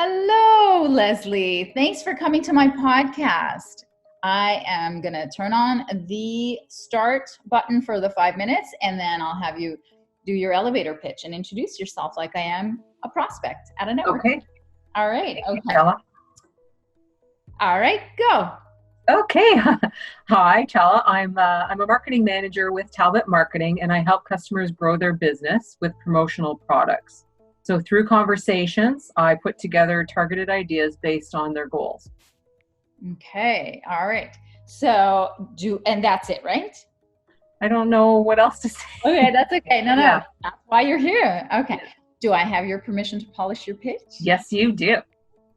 Hello, Leslie. Thanks for coming to my podcast. I am going to turn on the start button for the 5 minutes, and then I'll have you do your elevator pitch and introduce yourself like I am a prospect at a network. Okay. All right. Thank you, Okay. Chala. All right. Go. Okay. Hi, Chala. I'm a marketing manager with Talbot Marketing, and I help customers grow their business with promotional products. So through conversations, I put together targeted ideas based on their goals. Okay. All right. So and that's it, right? I don't know what else to say. Okay. That's okay. No. Yeah. That's why you're here. Okay. Do I have your permission to polish your pitch? Yes, you do.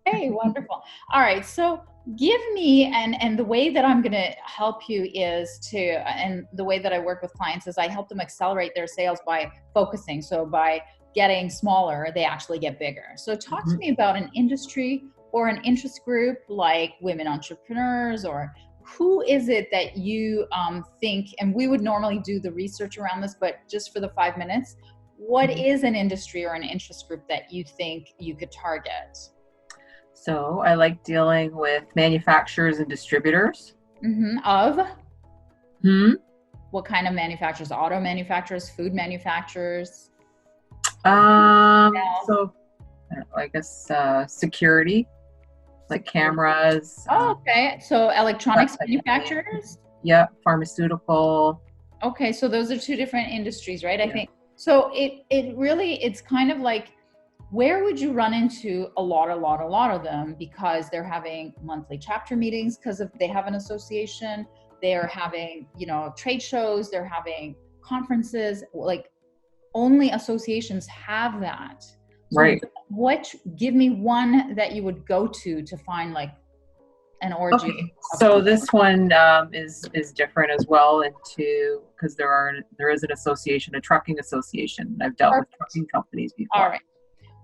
Hey, wonderful. All right. So give me, and the way that I'm going to help you and the way that I work with clients is I help them accelerate their sales by focusing. So by getting smaller, they actually get bigger. So talk to me about an industry or an interest group like women entrepreneurs, or who is it that you think, and we would normally do the research around this, but just for the 5 minutes, what is an industry or an interest group that you think you could target? So I like dealing with manufacturers and distributors. Of? What kind of manufacturers? Auto manufacturers, food manufacturers? So I guess security, like cameras. Oh, okay. So electronics manufacturers? Yeah, pharmaceutical. Okay, so those are two different industries, right? Yeah. I think so. It's kind of like, where would you run into a lot of them, because they're having monthly chapter meetings because they have an association, they're having, trade shows, they're having conferences, like only associations have that. So right. Give me one that you would go to find like an orgy. Okay. So this one is different as well, because there is an association, a trucking association. I've dealt with trucking companies before. All right.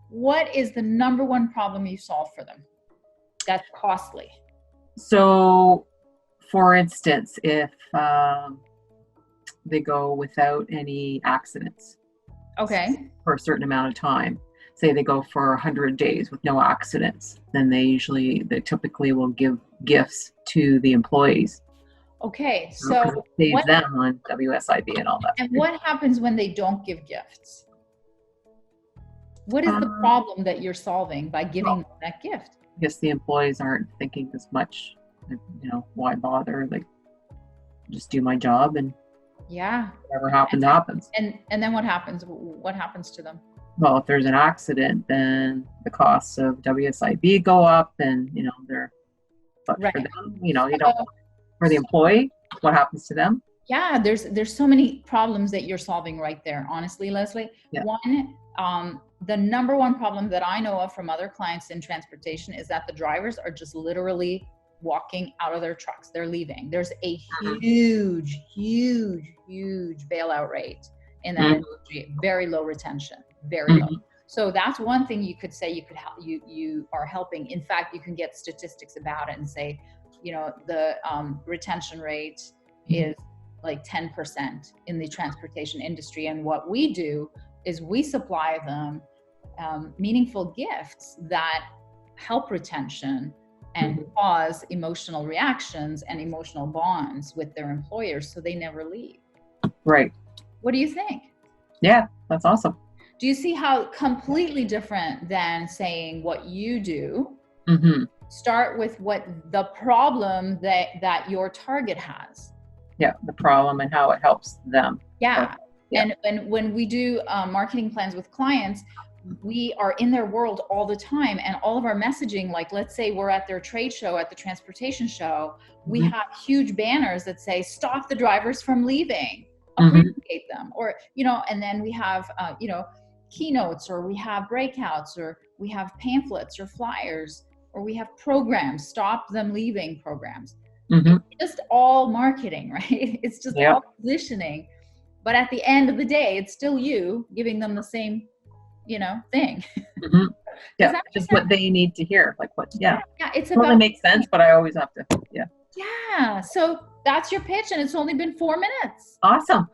What is the number one problem you solve for them that's costly? So, for instance, if they go without any accidents, okay, for a certain amount of time, say they go for 100 days with no accidents, then they typically will give gifts to the employees. Okay, so it saves them on WSIB and all that. And what happens when they don't give gifts? What is the problem that you're solving by giving them that gift? I guess the employees aren't thinking as much, why bother? Like, just do my job, and whatever happens. And then what happens? What happens to them? Well, if there's an accident, then the costs of WSIB go up, and but for them, for the employee, what happens to them? Yeah, there's so many problems that you're solving right there. Honestly, Leslie, one, the number one problem that I know of from other clients in transportation is that the drivers are just literally walking out of their trucks. They're leaving. There's a huge bailout rate in that industry. Very low retention, very low. So that's one thing you could say you could help. You are helping. In fact, you can get statistics about it and say, the retention rate is like 10% in the transportation industry. And what we do is we supply them meaningful gifts that help retention and cause emotional reactions and emotional bonds with their employers, so they never leave. Right. What do you think? Yeah, that's awesome. Do you see how completely different than saying what you do? Start with what the problem that your target has. Yeah, the problem and how it helps them. Yeah. And when we do marketing plans with clients, we are in their world all the time, and all of our messaging, like let's say we're at their trade show, at the transportation show, we have huge banners that say, stop the drivers from leaving, appreciate them, or, and then we have, keynotes, or we have breakouts, or we have pamphlets or flyers, or we have programs, stop them leaving programs. It's just all marketing, right? It's just all positioning. But at the end of the day, it's still you giving them the same, thing. Yeah, just what they need to hear. Like what? Yeah. Yeah, it's totally makes sense, but I always have to. Yeah. Yeah. So that's your pitch, and it's only been 4 minutes. Awesome.